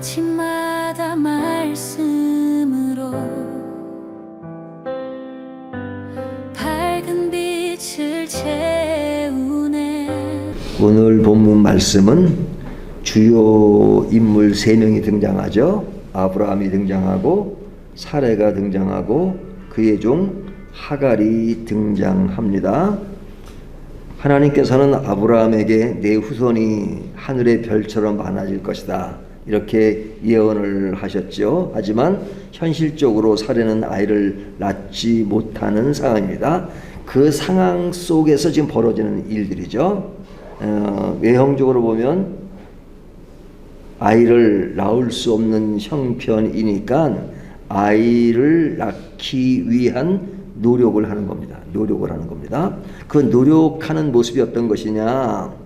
아침마다 말씀으로 밝은 빛을 채우네. 오늘 본문 말씀은 주요 인물 3명이 등장하죠. 아브라함이 등장하고 사레가 등장하고 그의 종 하갈이 등장합니다. 하나님께서는 아브라함에게 내 후손이 하늘의 별처럼 많아질 것이다, 이렇게 예언을 하셨죠. 하지만 현실적으로 사레는 아이를 낳지 못하는 상황입니다. 그 상황 속에서 지금 벌어지는 일들이죠. 외형적으로 보면 아이를 낳을 수 없는 형편이니까 아이를 낳기 위한 노력을 하는 겁니다. 그 노력하는 모습이 어떤 것이냐?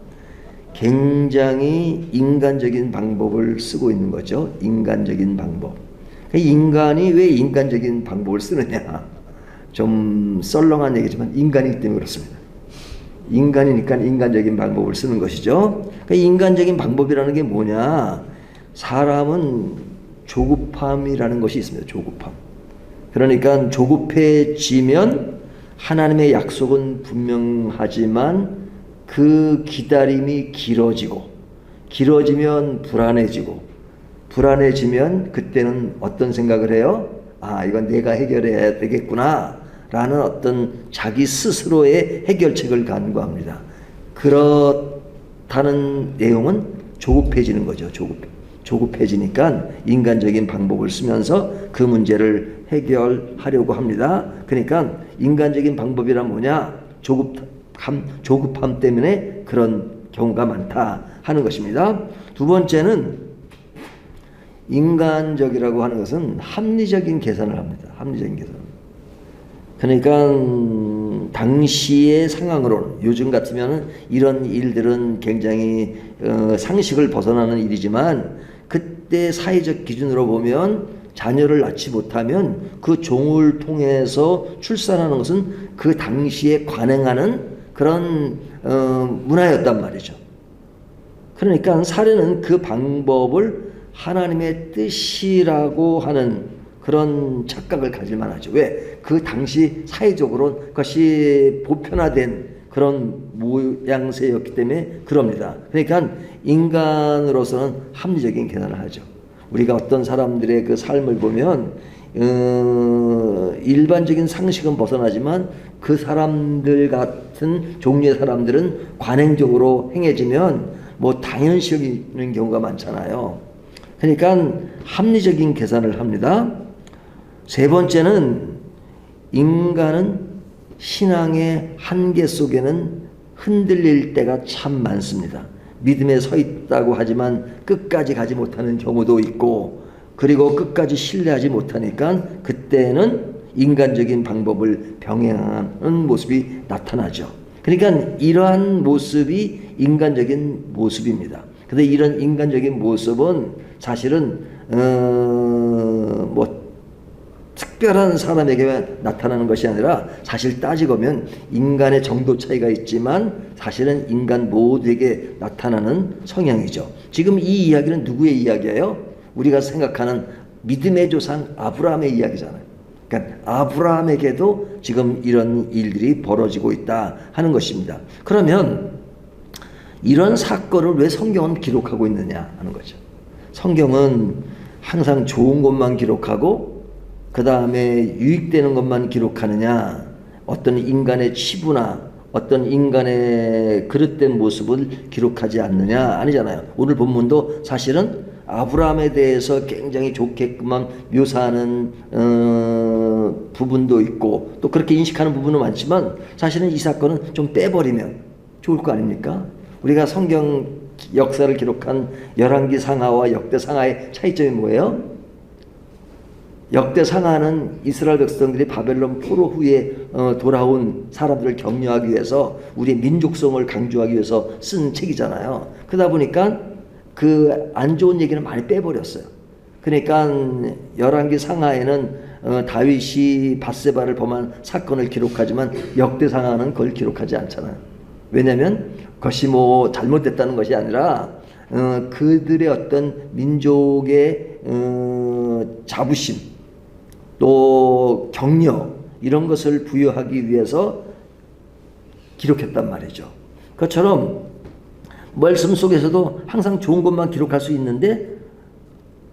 굉장히 인간적인 방법을 쓰고 있는 거죠. 인간적인 방법. 인간이 왜 인간적인 방법을 쓰느냐? 좀 썰렁한 얘기지만 인간이기 때문에 그렇습니다. 인간이니까 인간적인 방법을 쓰는 것이죠. 인간적인 방법이라는 게 뭐냐? 사람은 조급함이라는 것이 있습니다. 조급함. 그러니까 조급해지면 하나님의 약속은 분명하지만 그 기다림이 길어지면 불안해지면 그때는 어떤 생각을 해요? 이건 내가 해결해야 되겠구나 라는 어떤 자기 스스로의 해결책을 간구합니다. 그렇다는 내용은 조급해지는 거죠. 조급해지니까 인간적인 방법을 쓰면서 그 문제를 해결하려고 합니다. 그러니까 인간적인 방법이란 뭐냐? 조급함 때문에 그런 경우가 많다 하는 것입니다. 두 번째는 인간적이라고 하는 것은 합리적인 계산을 합니다. 합리적인 계산. 그러니까 당시의 상황으로는, 요즘 같으면 이런 일들은 굉장히 상식을 벗어나는 일이지만 그때 사회적 기준으로 보면 자녀를 낳지 못하면 그 종을 통해서 출산하는 것은 그 당시에 관행하는 그런 문화였단 말이죠. 그러니까 사례는 그 방법을 하나님의 뜻이라고 하는 그런 착각을 가질 만하죠. 왜? 그 당시 사회적으로 그것이 보편화된 그런 모양새였기 때문에 그럽니다. 그러니까 인간으로서는 합리적인 계산을 하죠. 우리가 어떤 사람들의 그 삶을 보면 일반적인 상식은 벗어나지만 그 사람들 같은 종류의 사람들은 관행적으로 행해지면 뭐 당연시 여기는 경우가 많잖아요. 그러니까 합리적인 계산을 합니다. 세 번째는 인간은 신앙의 한계 속에는 흔들릴 때가 참 많습니다. 믿음에 서 있다고 하지만 끝까지 가지 못하는 경우도 있고, 그리고 끝까지 신뢰하지 못하니까 그때는 인간적인 방법을 병행하는 모습이 나타나죠. 그러니까 이러한 모습이 인간적인 모습입니다. 근데 이런 인간적인 모습은 사실은 특별한 사람에게 나타나는 것이 아니라 사실 따지고 보면 인간의 정도 차이가 있지만 사실은 인간 모두에게 나타나는 성향이죠. 지금 이 이야기는 누구의 이야기예요? 우리가 생각하는 믿음의 조상 아브라함의 이야기잖아요. 그러니까 아브라함에게도 지금 이런 일들이 벌어지고 있다 하는 것입니다. 그러면 이런 사건을 왜 성경은 기록하고 있느냐 하는 거죠. 성경은 항상 좋은 것만 기록하고 그 다음에 유익되는 것만 기록하느냐, 어떤 인간의 치부나 어떤 인간의 그릇된 모습을 기록하지 않느냐, 아니잖아요. 오늘 본문도 사실은 아브라함에 대해서 굉장히 좋게만 묘사하는 부분도 있고 또 그렇게 인식하는 부분은 많지만 사실은 이 사건은 좀 빼버리면 좋을 거 아닙니까? 우리가 성경 역사를 기록한 열왕기 상하와 역대 상하의 차이점이 뭐예요? 역대 상하는 이스라엘 백성들이 바벨론 포로 후에 돌아온 사람들을 격려하기 위해서 우리의 민족성을 강조하기 위해서 쓴 책이잖아요. 그러다 보니까 그 안 좋은 얘기는 많이 빼버렸어요. 그러니까 열왕기 상하에는 다윗이 밧세바를 범한 사건을 기록하지만 역대 상하는 그걸 기록하지 않잖아요. 왜냐하면 그것이 뭐 잘못됐다는 것이 아니라 그들의 어떤 민족의 자부심 또 격려 이런 것을 부여하기 위해서 기록했단 말이죠. 그것처럼 말씀 속에서도 항상 좋은 것만 기록할 수 있는데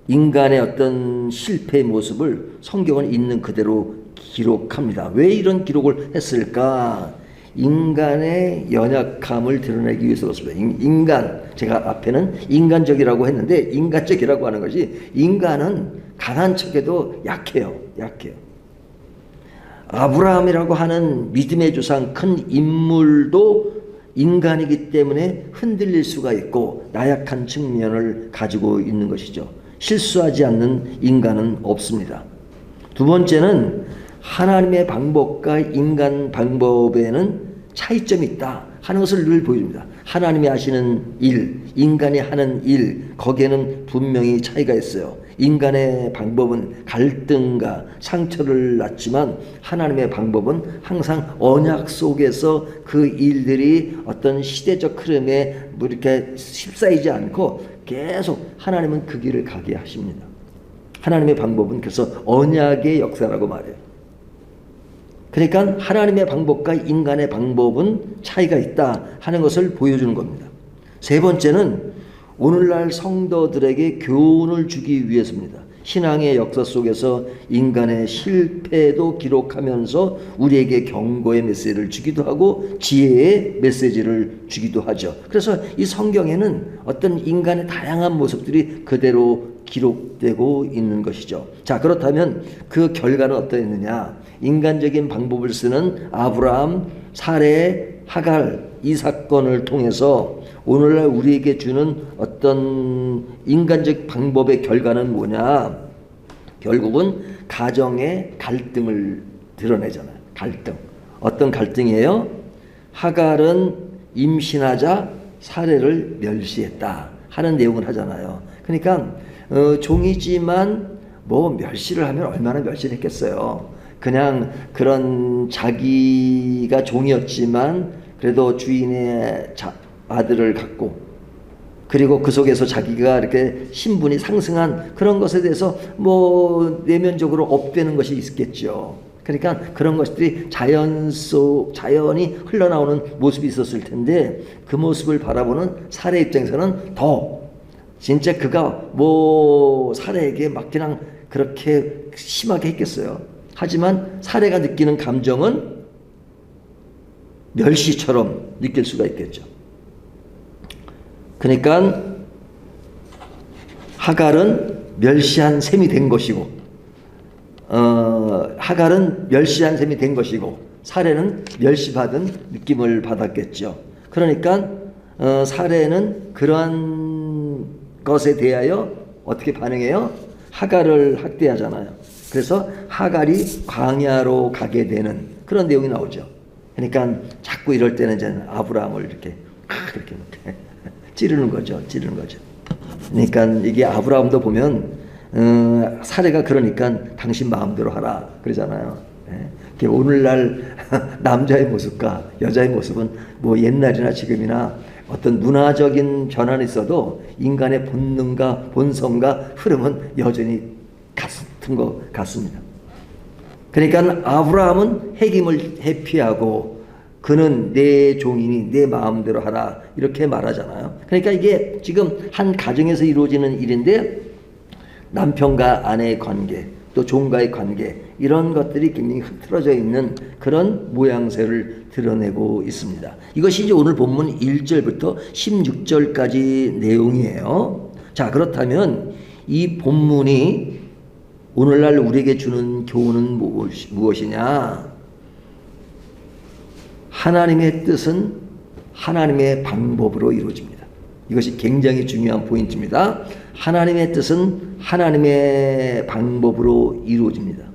인간의 어떤 실패의 모습을 성경은 있는 그대로 기록합니다. 왜 이런 기록을 했을까? 인간의 연약함을 드러내기 위해서 그렇습니다. 인간, 제가 앞에는 인간적이라고 했는데 인간적이라고 하는 것이 인간은 강한 척에도 약해요. 아브라함이라고 하는 믿음의 조상 큰 인물도 인간이기 때문에 흔들릴 수가 있고 나약한 측면을 가지고 있는 것이죠. 실수하지 않는 인간은 없습니다. 두 번째는 하나님의 방법과 인간 방법에는 차이점이 있다 하는 것을 늘 보여줍니다. 하나님이 하시는 일, 인간이 하는 일, 거기에는 분명히 차이가 있어요. 인간의 방법은 갈등과 상처를 낳지만 하나님의 방법은 항상 언약 속에서 그 일들이 어떤 시대적 흐름에 뭐 이렇게 휩싸이지 않고 계속 하나님은 그 길을 가게 하십니다. 하나님의 방법은 그래서 언약의 역사라고 말해요. 그러니까 하나님의 방법과 인간의 방법은 차이가 있다 하는 것을 보여주는 겁니다. 세 번째는 오늘날 성도들에게 교훈을 주기 위해서입니다. 신앙의 역사 속에서 인간의 실패도 기록하면서 우리에게 경고의 메시지를 주기도 하고 지혜의 메시지를 주기도 하죠. 그래서 이 성경에는 어떤 인간의 다양한 모습들이 그대로 기록되고 있는 것이죠. 자, 그렇다면 그 결과는 어떠했느냐? 인간적인 방법을 쓰는 아브라함, 사레, 하갈 이 사건을 통해서 오늘날 우리에게 주는 어떤 인간적 방법의 결과는 뭐냐? 결국은 가정의 갈등을 드러내잖아요. 갈등. 어떤 갈등이에요? 하갈은 임신하자 사레를 멸시했다 하는 내용을 하잖아요. 그러니까 종이지만 뭐 멸시를 하면 얼마나 멸시를 했겠어요. 그냥 그런 자기가 종이었지만 그래도 주인의 아들을 갖고 그리고 그 속에서 자기가 이렇게 신분이 상승한 그런 것에 대해서 뭐 내면적으로 업되는 것이 있겠죠. 그러니까 그런 것들이 자연이 흘러나오는 모습이 있었을 텐데 그 모습을 바라보는 사례 입장에서는 더 진짜 그가 뭐 사례에게 막 그냥 그렇게 심하게 했겠어요. 하지만 사례가 느끼는 감정은 멸시처럼 느낄 수가 있겠죠. 그러니까 하갈은 멸시한 셈이 된 것이고 하갈은 멸시한 셈이 된 것이고 사례는 멸시받은 느낌을 받았겠죠. 그러니까 사례는 그러한 것에 대하여 어떻게 반응해요? 하갈을 학대하잖아요. 그래서 하갈이 광야로 가게 되는 그런 내용이 나오죠. 그러니까 자꾸 이럴 때는 이제 아브라함을 이렇게 찌르는 거죠. 그러니까 이게 아브라함도 보면 사례가 그러니까 당신 마음대로 하라 그러잖아요. 오늘날 남자의 모습과 여자의 모습은 뭐 옛날이나 지금이나 어떤 문화적인 변화는 있어도 인간의 본능과 본성과 흐름은 여전히 같은 것 같습니다. 그러니까 아브라함은 해김을 회피하고 그는 내 종이니 내 마음대로 하라 이렇게 말하잖아요. 그러니까 이게 지금 한 가정에서 이루어지는 일인데 남편과 아내의 관계 또 종과의 관계 이런 것들이 굉장히 흐트러져 있는 그런 모양새를 드러내고 있습니다. 이것이 이제 오늘 본문 1절부터 16절까지 내용이에요. 자, 그렇다면 이 본문이 오늘날 우리에게 주는 교훈은 무엇이냐? 하나님의 뜻은 하나님의 방법으로 이루어집니다. 이것이 굉장히 중요한 포인트입니다. 하나님의 뜻은 하나님의 방법으로 이루어집니다.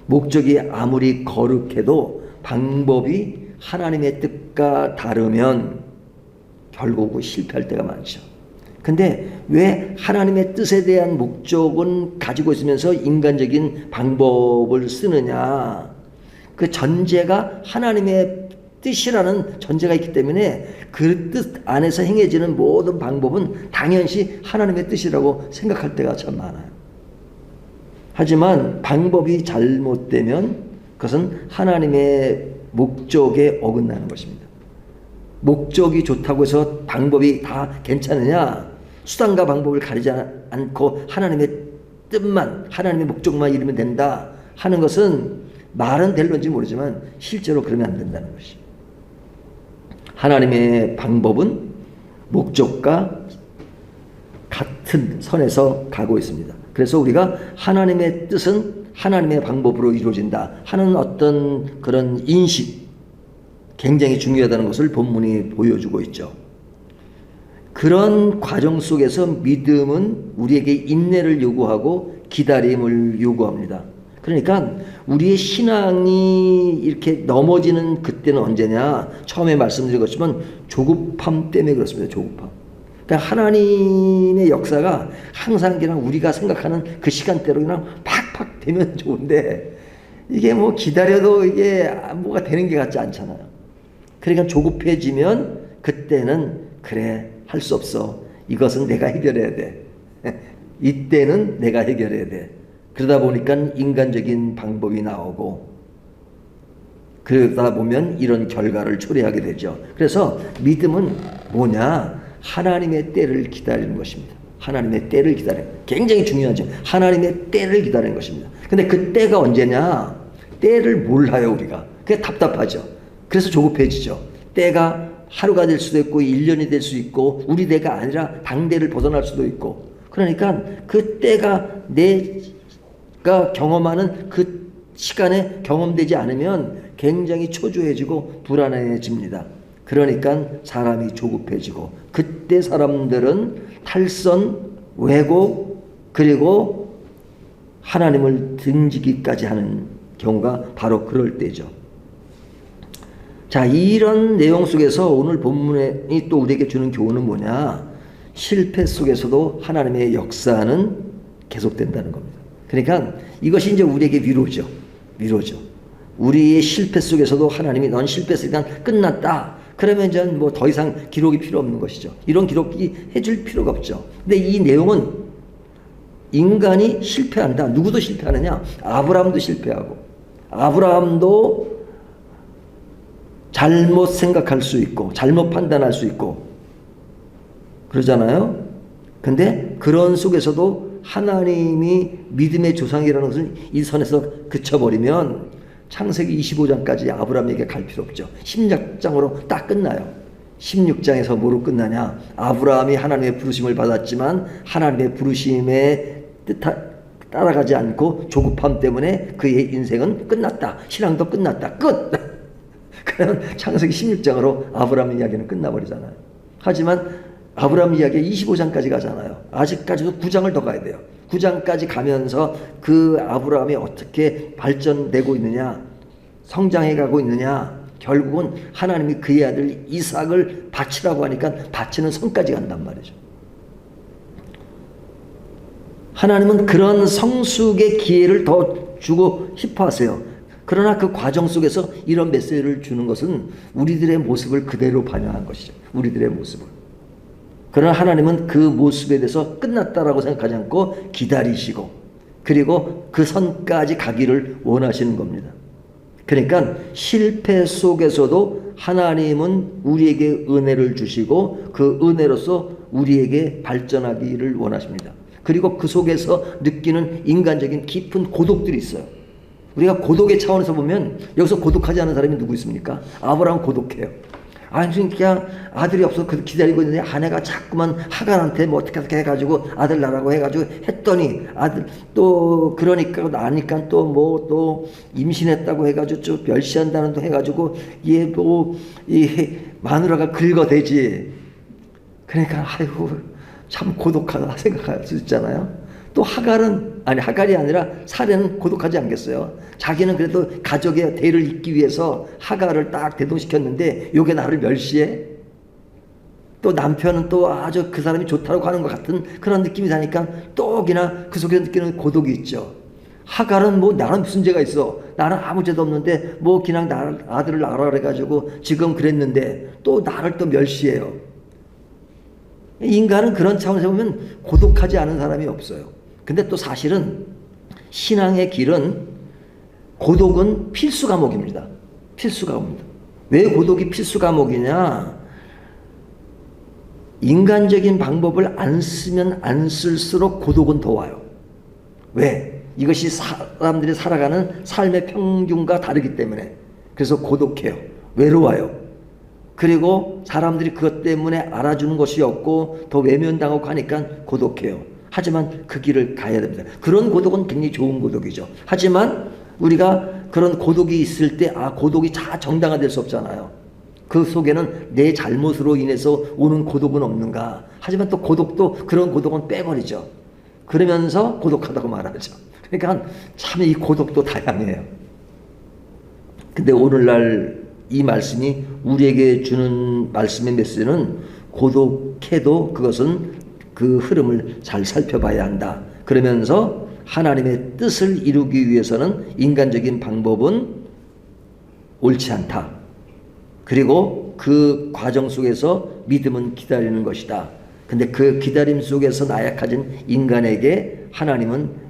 목적이 아무리 거룩해도 방법이 하나님의 뜻과 다르면 결국 실패할 때가 많죠. 근데 왜 하나님의 뜻에 대한 목적은 가지고 있으면서 인간적인 방법을 쓰느냐? 그 전제가 하나님의 뜻이라는 전제가 있기 때문에 그 뜻 안에서 행해지는 모든 방법은 당연시 하나님의 뜻이라고 생각할 때가 참 많아요. 하지만 방법이 잘못되면 그것은 하나님의 목적에 어긋나는 것입니다. 목적이 좋다고 해서 방법이 다 괜찮으냐? 수단과 방법을 가리지 않고 하나님의 뜻만, 하나님의 목적만 이루면 된다 하는 것은 말은 될런지 모르지만 실제로 그러면 안 된다는 것이죠. 하나님의 방법은 목적과 같은 선에서 가고 있습니다. 그래서 우리가 하나님의 뜻은 하나님의 방법으로 이루어진다 하는 어떤 그런 인식, 굉장히 중요하다는 것을 본문이 보여주고 있죠. 그런 과정 속에서 믿음은 우리에게 인내를 요구하고 기다림을 요구합니다. 그러니까 우리의 신앙이 이렇게 넘어지는 그때는 언제냐? 처음에 말씀드린 것처럼 조급함 때문에 그렇습니다. 조급함. 그러니까 하나님의 역사가 항상 그냥 우리가 생각하는 그 시간대로 그냥 팍팍 되면 좋은데 이게 뭐 기다려도 이게 뭐가 되는 게 같지 않잖아요. 그러니까 조급해지면 그때는 그래, 할 수 없어. 이것은 내가 해결해야 돼. 이때는 내가 해결해야 돼. 그러다 보니까 인간적인 방법이 나오고 그러다 보면 이런 결과를 초래하게 되죠. 그래서 믿음은 뭐냐? 하나님의 때를 기다리는 것입니다. 하나님의 때를 기다리는, 굉장히 중요하죠. 하나님의 때를 기다리는 것입니다. 근데 그 때가 언제냐? 때를 몰라요, 우리가. 그게 답답하죠. 그래서 조급해지죠. 때가 하루가 될 수도 있고 1년이 될 수 있고 우리 때가 아니라 당대를 벗어날 수도 있고, 그러니까 그 때가 내가 경험하는 그 시간에 경험되지 않으면 굉장히 초조해지고 불안해집니다. 그러니까 사람이 조급해지고 그때 사람들은 탈선, 왜곡, 그리고 하나님을 등지기까지 하는 경우가 바로 그럴 때죠. 자, 이런 내용 속에서 오늘 본문이 또 우리에게 주는 교훈은 뭐냐? 실패 속에서도 하나님의 역사는 계속된다는 겁니다. 그러니까 이것이 이제 우리에게 위로죠. 위로죠. 우리의 실패 속에서도 하나님이 넌 실패했으니까 끝났다. 그러면 이제 뭐 더 이상 기록이 필요 없는 것이죠. 이런 기록이 해줄 필요가 없죠. 근데 이 내용은 인간이 실패한다. 누구도 실패하느냐? 아브라함도 실패하고, 아브라함도 잘못 생각할 수 있고 잘못 판단할 수 있고 그러잖아요. 근데 그런 속에서도 하나님이 믿음의 조상이라는 것을 이 선에서 그쳐버리면 창세기 25장까지 아브라함에게 갈 필요 없죠. 16장으로 딱 끝나요. 16장에서 뭐로 끝나냐? 아브라함이 하나님의 부르심을 받았지만 하나님의 부르심에 따라가지 않고 조급함 때문에 그의 인생은 끝났다. 신앙도 끝났다. 끝! 그러면 창세기 16장으로 아브라함 이야기는 끝나버리잖아요. 하지만 아브라함 이야기 25장까지 가잖아요. 아직까지도 9장을 더 가야 돼요. 9장까지 가면서 그 아브라함이 어떻게 발전되고 있느냐, 성장해 가고 있느냐, 결국은 하나님이 그의 아들 이삭을 바치라고 하니까 바치는 선까지 간단 말이죠. 하나님은 그런 성숙의 기회를 더 주고 싶어 하세요. 그러나 그 과정 속에서 이런 메시지를 주는 것은 우리들의 모습을 그대로 반영한 것이죠. 우리들의 모습을. 그러나 하나님은 그 모습에 대해서 끝났다라고 생각하지 않고 기다리시고 그리고 그 선까지 가기를 원하시는 겁니다. 그러니까 실패 속에서도 하나님은 우리에게 은혜를 주시고 그 은혜로서 우리에게 발전하기를 원하십니다. 그리고 그 속에서 느끼는 인간적인 깊은 고독들이 있어요. 우리가 고독의 차원에서 보면 여기서 고독하지 않은 사람이 누구 있습니까? 아브라함은 고독해요. 아니 그냥 아들이 없어서 기다리고 있는데 아내가 자꾸만 하간한테 뭐 어떻게 해가지고 아들 나라고 해가지고 했더니 아들 또 그러니까 나니까 또 뭐 또 임신했다고 해가지고 좀 멸시한다는 도 해가지고 얘 뭐 이 마누라가 긁어대지. 그러니까 아이고 참 고독하다 생각할 수 있잖아요. 또 하갈이 아니라 사례는 고독하지 않겠어요? 자기는 그래도 가족의 대를 잇기 위해서 하갈을 딱 대동시켰는데 요게 나를 멸시해? 또 남편은 또 아주 그 사람이 좋다고 하는 것 같은 그런 느낌이 나니까 또 그나 그 속에 느끼는 고독이 있죠. 하갈은 뭐 나는 무슨 죄가 있어? 나는 아무 죄도 없는데 뭐 그냥 아들을 낳으라 그래가지고 지금 그랬는데 또 나를 또 멸시해요. 인간은 그런 차원에서 보면 고독하지 않은 사람이 없어요. 근데 또 사실은 신앙의 길은 고독은 필수 과목입니다. 필수 과목입니다. 왜 고독이 필수 과목이냐? 인간적인 방법을 안 쓰면 안 쓸수록 고독은 더 와요. 왜? 이것이 사람들이 살아가는 삶의 평균과 다르기 때문에. 그래서 고독해요. 외로워요. 그리고 사람들이 그것 때문에 알아주는 것이 없고 더 외면당하고 하니까 고독해요. 하지만 그 길을 가야 됩니다. 그런 고독은 굉장히 좋은 고독이죠. 하지만 우리가 그런 고독이 있을 때 고독이 다 정당화될 수 없잖아요. 그 속에는 내 잘못으로 인해서 오는 고독은 없는가. 하지만 또 고독도 그런 고독은 빼버리죠. 그러면서 고독하다고 말하죠. 그러니까 참 이 고독도 다양해요. 근데 오늘날 이 말씀이 우리에게 주는 말씀의 메시지는 고독해도 그것은 그 흐름을 잘 살펴봐야 한다. 그러면서 하나님의 뜻을 이루기 위해서는 인간적인 방법은 옳지 않다. 그리고 그 과정 속에서 믿음은 기다리는 것이다. 근데 그 기다림 속에서 나약해진 인간에게 하나님은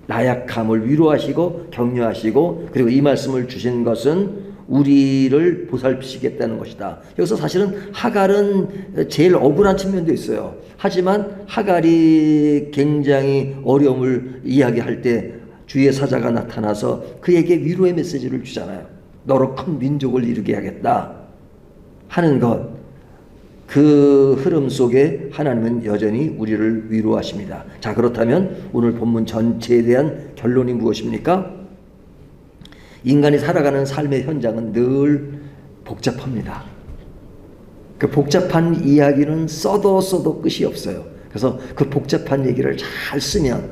나약함을 위로하시고 격려하시고 그리고 이 말씀을 주신 것은 우리를 보살피시겠다는 것이다. 여기서 사실은 하갈은 제일 억울한 측면도 있어요. 하지만 하갈이 굉장히 어려움을 이야기할 때 주의 사자가 나타나서 그에게 위로의 메시지를 주잖아요. 너로 큰 민족을 이루게 하겠다 하는 것. 그 흐름 속에 하나님은 여전히 우리를 위로하십니다. 자, 그렇다면 오늘 본문 전체에 대한 결론이 무엇입니까? 인간이 살아가는 삶의 현장은 늘 복잡합니다. 그 복잡한 이야기는 써도 끝이 없어요. 그래서 그 복잡한 얘기를 잘 쓰면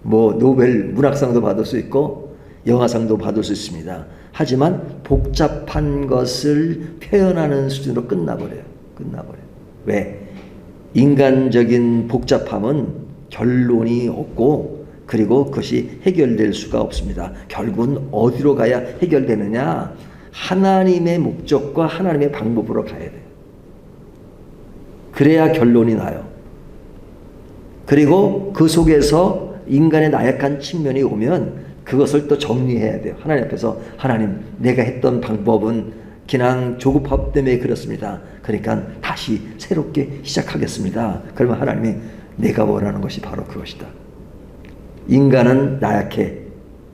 뭐 노벨 문학상도 받을 수 있고 영화상도 받을 수 있습니다. 하지만 복잡한 것을 표현하는 수준으로 끝나버려요. 왜? 인간적인 복잡함은 결론이 없고 그리고 그것이 해결될 수가 없습니다. 결국은 어디로 가야 해결되느냐? 하나님의 목적과 하나님의 방법으로 가야 돼요. 그래야 결론이 나요. 그리고 그 속에서 인간의 나약한 측면이 오면 그것을 또 정리해야 돼요. 하나님 앞에서 하나님 내가 했던 방법은 그냥 조급함 때문에 그렇습니다. 그러니까 다시 새롭게 시작하겠습니다. 그러면 하나님이 내가 원하는 것이 바로 그것이다. 인간은 나약해.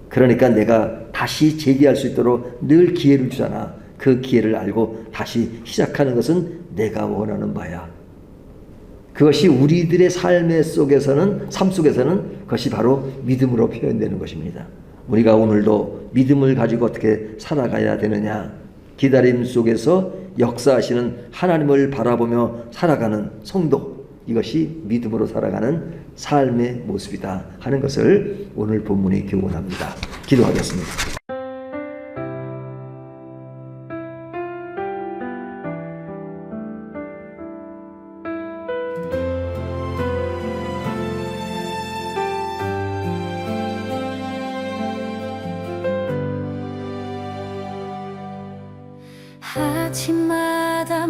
그러니까 내가 다시 재기할 수 있도록 늘 기회를 주잖아. 그 기회를 알고 다시 시작하는 것은 내가 원하는 바야. 그것이 우리들의 삶 속에서는 그것이 바로 믿음으로 표현되는 것입니다. 우리가 오늘도 믿음을 가지고 어떻게 살아가야 되느냐? 기다림 속에서 역사하시는 하나님을 바라보며 살아가는 성도, 이것이 믿음으로 살아가는 삶의 모습이다 하는 것을 오늘 본문이 교훈합니다. 기도하겠습니다. 아침마다